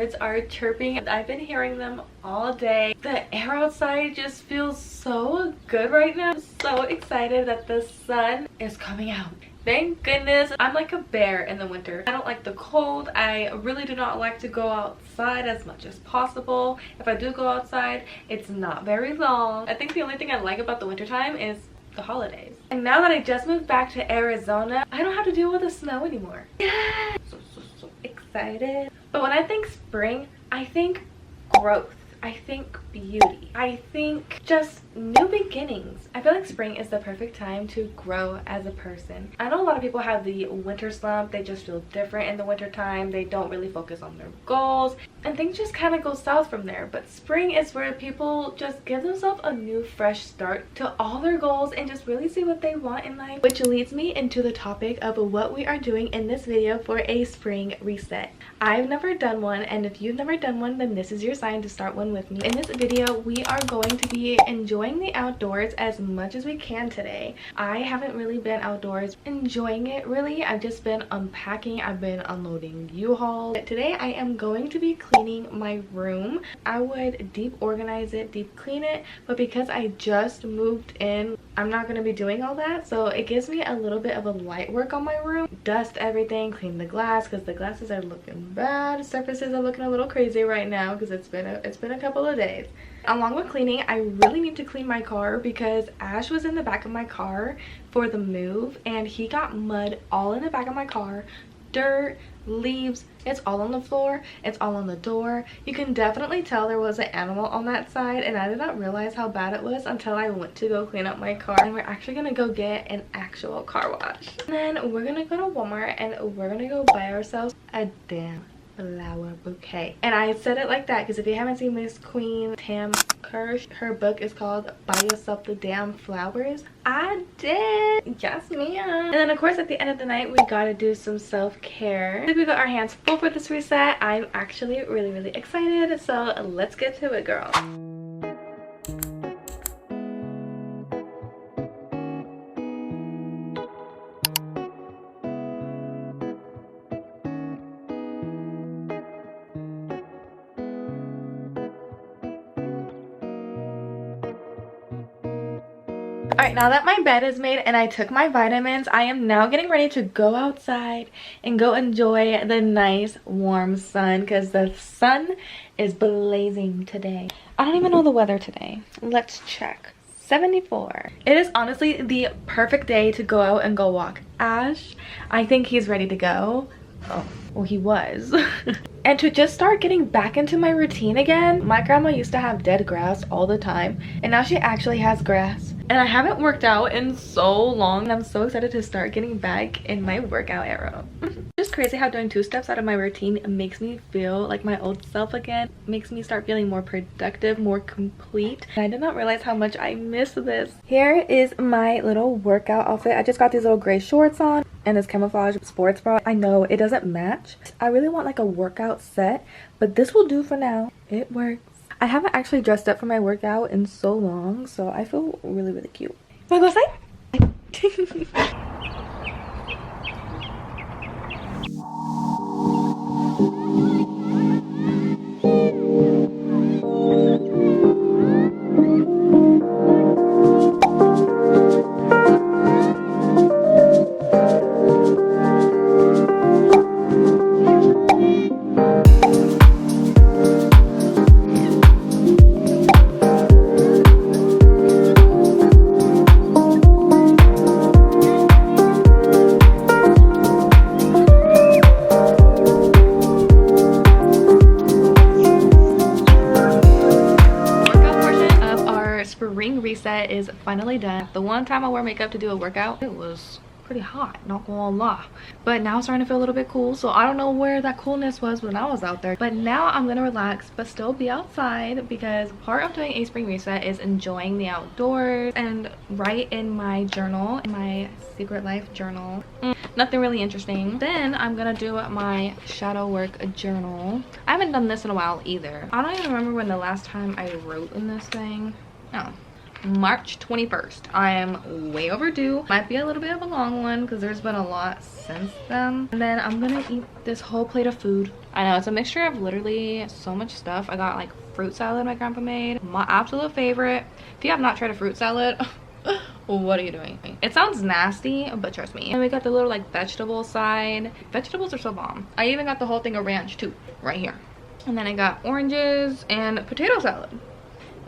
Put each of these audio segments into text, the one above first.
birds are chirping. I've been hearing them all day. The air outside just feels so good right now. I'm so excited that the sun is coming out. Thank goodness. I'm like a bear in the winter. I don't like the cold. I really do not like to go outside as much as possible. If I do go outside, it's not very long. I think the only thing I like about the wintertime is the holidays. And now that I just moved back to Arizona, I don't have to deal with the snow anymore. Yeah! So excited. But when I think spring, I think growth. I think beauty. I think just new beginnings. I feel like spring is the perfect time to grow as a person. I know a lot of people have the winter slump. They just feel different in the winter time. They don't really focus on their goals and things just kind of go south from there. But spring is where people just give themselves a new fresh start to all their goals and just really see what they want in life, which leads me into the topic of what we are doing in this video for a spring reset. I've never done one, and if you've never done one, then this is your sign to start one with me. In this video, we are going to be enjoying the outdoors as much as we can today. I haven't really been outdoors enjoying it really. I've just been unpacking. I've been unloading U-Haul. Today I am going to be cleaning my room. I would deep organize it, deep clean it, but because I just moved in, I'm not going to be doing all that, so it gives me a little bit of a light work on my room. Dust everything, clean the glass because the glasses are looking bad. Surfaces are looking a little crazy right now because it's been a couple of days. Along with cleaning, I really need to clean my car because Ash was in the back of my car for the move and he got mud all in the back of my car, dirt, leaves, it's all on the floor, it's all on the door. You can definitely tell there was an animal on that side, and I did not realize how bad it was until I went to go clean up my car. And we're actually gonna go get an actual car wash, and then we're gonna go to Walmart and we're gonna go buy ourselves a damn flower bouquet. And I said it like that because if you haven't seen Miss Queen Tam Kirsch, her book is called Buy Yourself the Damn Flowers. I did. Yes ma'am. And then of course at the end of the night we gotta do some self-care. We got our hands full for this reset. I'm actually really excited, so let's get to it, girl. Alright, now that my bed is made and I took my vitamins, I am now getting ready to go outside and go enjoy the nice warm sun because the sun is blazing today. I don't even know the weather today. Let's check. 74. It is honestly the perfect day to go out and go walk. Ash, I think he's ready to go. Oh, well, he was. And to just start getting back into my routine again. My grandma used to have dead grass all the time, and now she actually has grass. And I haven't worked out in so long, and I'm so excited to start getting back in my workout era. Just crazy how doing 2 steps out of my routine makes me feel like my old self again. Makes me start feeling more productive, more complete. And I did not realize how much I miss this. Here is my little workout outfit. I just got these little gray shorts on and this camouflage sports bra. I know it doesn't match. I really want like a workout set, but this will do for now. It works. I haven't actually dressed up for my workout in so long, so I feel really cute. Wanna go outside? Reset is finally done. The one time I wore makeup to do a workout, it was pretty hot, not gonna lie, but now it's starting to feel a little bit cool, so I don't know where that coolness was when I was out there. But now I'm gonna relax but still be outside because part of doing a spring reset is enjoying the outdoors and write in my journal, in my secret life journal. Nothing really interesting. Then I'm gonna do my shadow work journal. I haven't done this in a while either. I don't even remember when the last time I wrote in this thing. No, March 21st. I am way overdue. Might be a little bit of a long one because there's been a lot since then. And then I'm gonna eat this whole plate of food. I know, it's a mixture of literally so much stuff. I got like fruit salad my grandpa made, my absolute favorite. If you have not tried a fruit salad, what are you doing? It sounds nasty, but trust me. And we got the little like vegetable side. Vegetables are so bomb. I even got the whole thing of ranch too, right here. And then I got oranges and potato salad.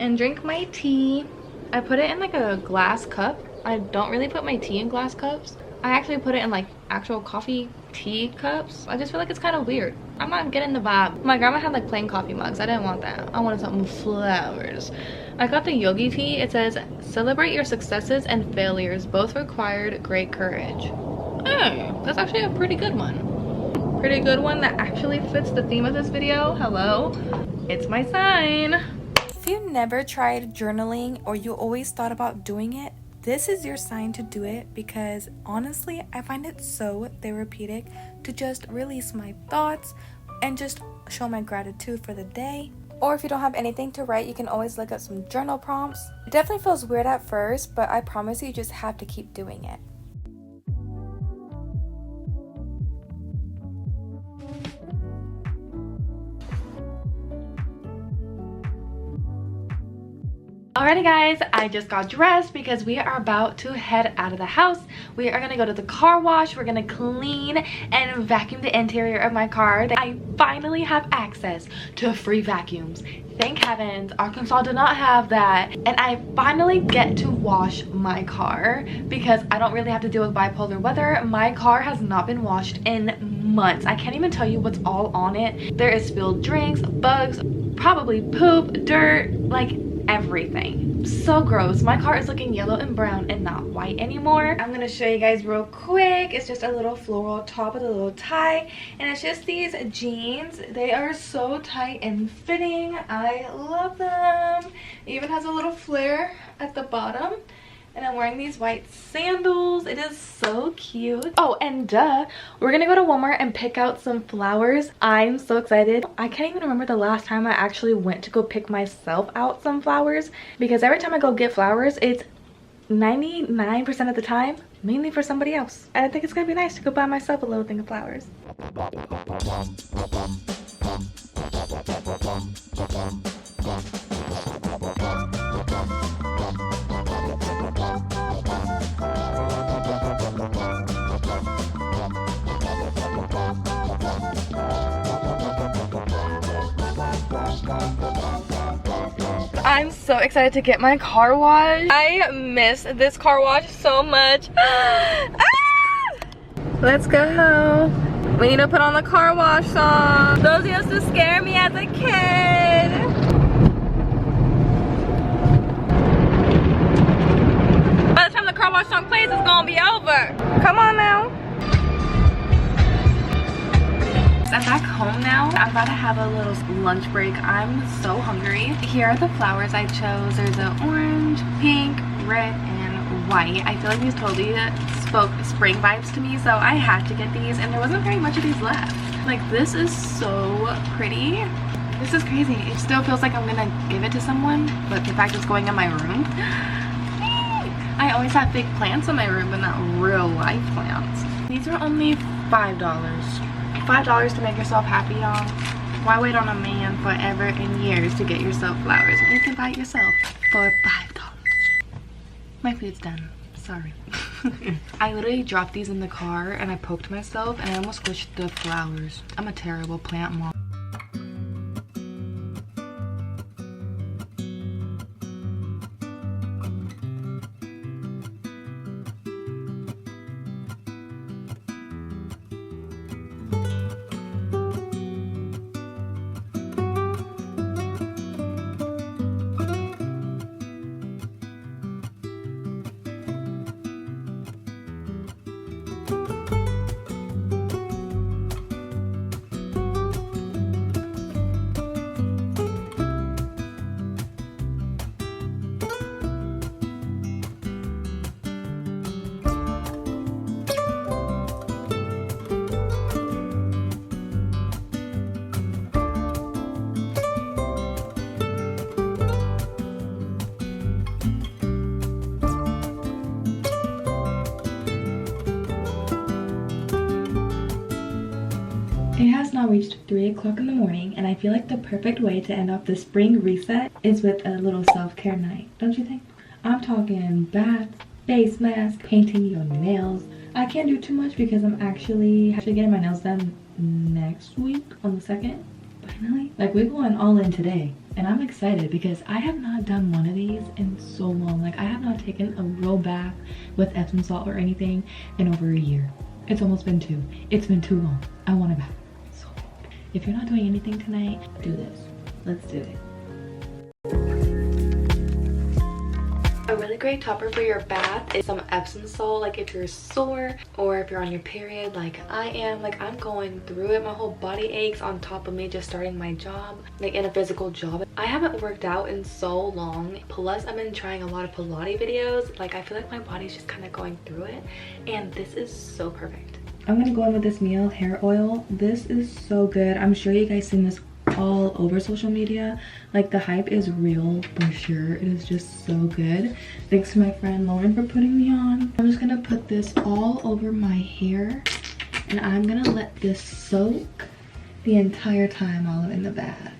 And drink my tea. I put it in like a glass cup. I don't really put my tea in glass cups. I actually put it in like actual coffee tea cups. I just feel like it's kind of weird. I'm not getting the vibe. My grandma had like plain coffee mugs. I didn't want that. I wanted something with flowers. I got the yogi tea. It says celebrate your successes and failures, both required great courage. Hey, that's actually a pretty good one. Pretty good one that actually fits the theme of this video. Hello, it's my sign. If you've never tried journaling or you always thought about doing it, this is your sign to do it, because honestly, I find it so therapeutic to just release my thoughts and just show my gratitude for the day. Or if you don't have anything to write, you can always look up some journal prompts. It definitely feels weird at first, but I promise you just have to keep doing it. Alrighty guys, I just got dressed because we are about to head out of the house. We are gonna go to the car wash. We're gonna clean and vacuum the interior of my car. I finally have access to free vacuums. Thank heavens, Arkansas did not have that. And I finally get to wash my car because I don't really have to deal with bipolar weather. My car has not been washed in months. I can't even tell you what's all on it. There is spilled drinks, bugs, probably poop, dirt, like everything. So gross. My car is looking yellow and brown and not white anymore. I'm gonna show you guys real quick. It's just a little floral top with a little tie, and it's just these jeans. They are so tight and fitting. I love them. It even has a little flare at the bottom. And I'm wearing these white sandals. It is so cute. Oh, and we're gonna go to Walmart and pick out some flowers. I'm so excited. I can't even remember the last time I actually went to go pick myself out some flowers, because every time I go get flowers, it's 99% of the time mainly for somebody else. And I think it's gonna be nice to go buy myself a little thing of flowers. I'm so excited to get my car washed. I miss this car wash so much. Let's go. We need to put on the car wash song. Those used to scare me as a kid. By the time the car wash song plays, it's gonna be over. Come on now. I'm back home now. I'm about to have a little lunch break. I'm so hungry. Here are the flowers I chose. There's an orange, pink, red, and white. I feel like these totally spoke spring vibes to me, so I had to get these, and there wasn't very much of these left. Like, this is so pretty. This is crazy. It still feels like I'm gonna give it to someone, but the fact it's going in my room. I always have fake plants in my room, but not real life plants. These are only $5. $5 to make yourself happy, y'all. Why wait on a man forever and years to get yourself flowers when you can buy it yourself for $5? My food's done. Sorry. I literally dropped these in the car and I poked myself and I almost squished the flowers. I'm a terrible plant mom. now reached 3 o'clock in the morning, and I feel like the perfect way to end off the spring reset is with a little self-care night, don't you think? I'm talking bath, face mask, painting your nails. I can't do too much because I'm actually getting my nails done next week on the 2nd. Finally, like, we're going all in today, and I'm excited because I have not done one of these in so long. Like, I have not taken a real bath with Epsom salt or anything in over a year. It's almost been 2. It's been too long. I want a bath. So if you're not doing anything tonight, do this. Let's do it. A really great topper for your bath is some Epsom salt. Like, if you're sore or if you're on your period like I am, like, I'm going through it. My whole body aches on top of me just starting my job, like in a physical job. I haven't worked out in so long, plus I've been trying a lot of Pilates videos. Like, I feel like my body's just kind of going through it, and this is so perfect. I'm gonna go in with this Miel hair oil. This is so good. I'm sure you guys seen this all over social media. Like, the hype is real for sure. It is just so good. Thanks to my friend Lauren for putting me on. I'm just gonna put this all over my hair, and I'm gonna let this soak the entire time while I'm in the bath.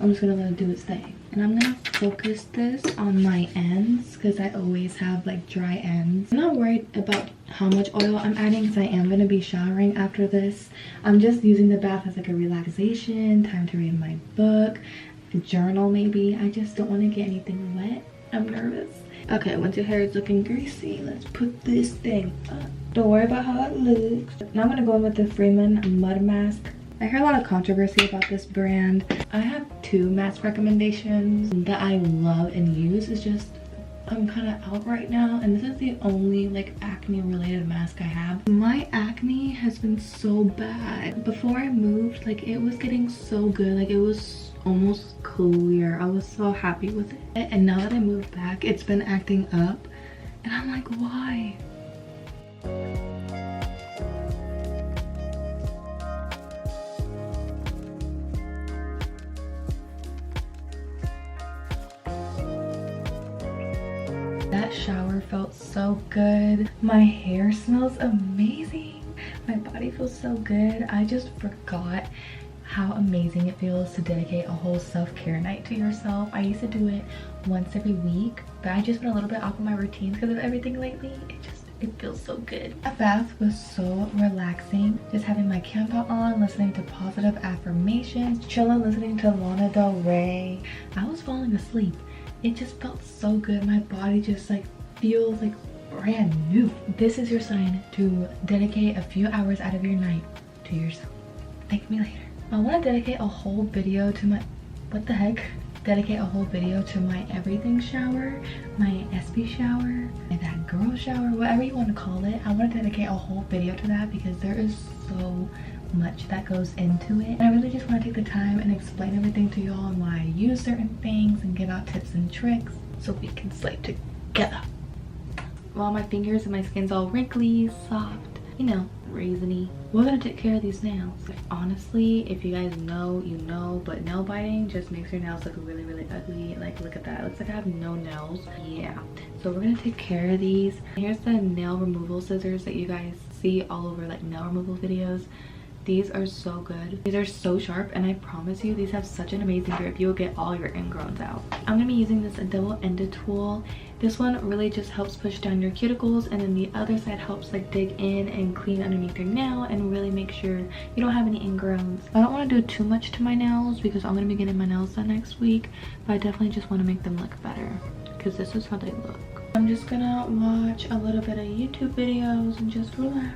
I'm just gonna let it do its thing, and I'm gonna focus this on my ends because I always have like dry ends. I'm not worried about how much oil I'm adding because I am gonna be showering after this. I'm just using the bath as like a relaxation time to read my book, journal maybe. I just don't want to get anything wet. I'm nervous. Okay, once your hair is looking greasy, let's put this thing up. Don't worry about how it looks. Now I'm gonna go in with the Freeman mud mask. I hear a lot of controversy about this brand. I have 2 mask recommendations that I love and use. It's just I'm kind of out right now, and this is the only like acne related mask I have. My acne has been so bad. Before I moved, like, it was getting so good. Like, it was almost clear. I was so happy with it, and now that I moved back, it's been acting up, and I'm like, why? That shower felt so good. My hair smells amazing. My body feels so good. I just forgot how amazing it feels to dedicate a whole self-care night to yourself. I used to do it once every week, but I just been a little bit off of my routines because of everything lately. It feels so good. That bath was so relaxing. Just having my candle on, listening to positive affirmations, chilling, listening to Lana Del Rey. I was falling asleep. It just felt so good. My body just like feels like brand new. This is your sign to dedicate a few hours out of your night to yourself. Thank me later. I want to dedicate a whole video to my, what the heck? Dedicate a whole video to my everything shower, my SB shower, my that girl shower, whatever you want to call it. I want to dedicate a whole video to that because there is so much that goes into it, and I really just want to take the time and explain everything to y'all and why I use certain things and give out tips and tricks so we can slay together. While my fingers and my skin's all wrinkly, soft, you know, raisiny, we're gonna take care of these nails. Honestly, if you guys know, you know, but nail biting just makes your nails look really, really ugly. Like, look at that. It looks like I have no nails. Yeah, so we're gonna take care of these. Here's the nail removal scissors that you guys see all over like nail removal videos. These are so good. These are so sharp, and I promise you these have such an amazing grip. You'll get all your ingrowns out. I'm gonna be using this double-ended tool. This one really just helps push down your cuticles, and then the other side helps like dig in and clean underneath your nail and really make sure you don't have any ingrowns. I don't want to do too much to my nails because I'm gonna be getting my nails done next week, but I definitely just want to make them look better because this is how they look. I'm just gonna watch a little bit of YouTube videos and just relax.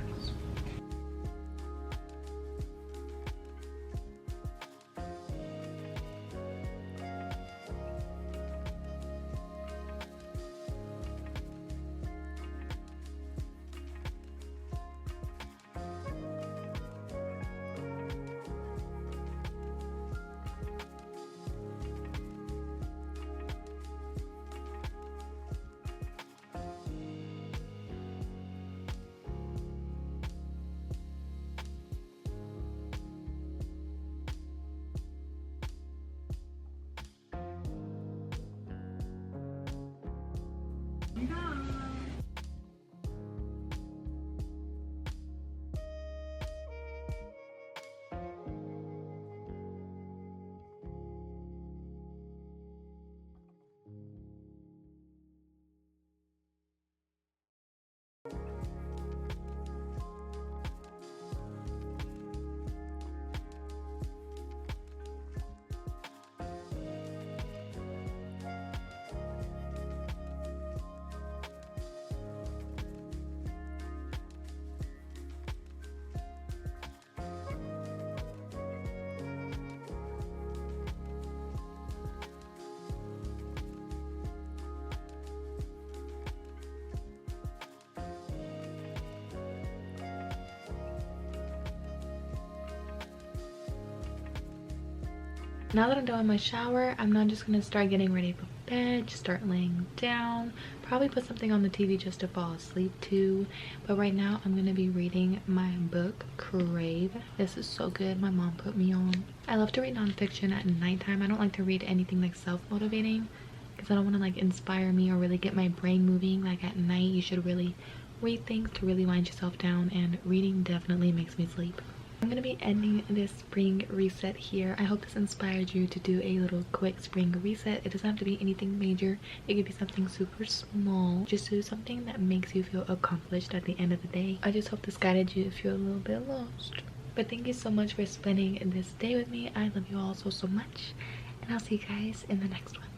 Now that I'm done with my shower, I'm now just gonna start getting ready for bed, just start laying down, probably put something on the TV just to fall asleep to. But right now I'm gonna be reading my book Crave. This is so good, my mom put me on. I love to read nonfiction at nighttime. I don't like to read anything like self-motivating because I don't want to like inspire me or really get my brain moving. Like at night you should really read things to really wind yourself down, and reading definitely makes me sleep. I'm gonna be ending this spring reset here. I hope this inspired you to do a little quick spring reset. It doesn't have to be anything major. It could be something super small. Just do something that makes you feel accomplished at the end of the day. I just hope this guided you if you're a little bit lost. But thank you so much for spending this day with me. I love you all so much. And I'll see you guys in the next one.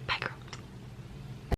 Bye, girl.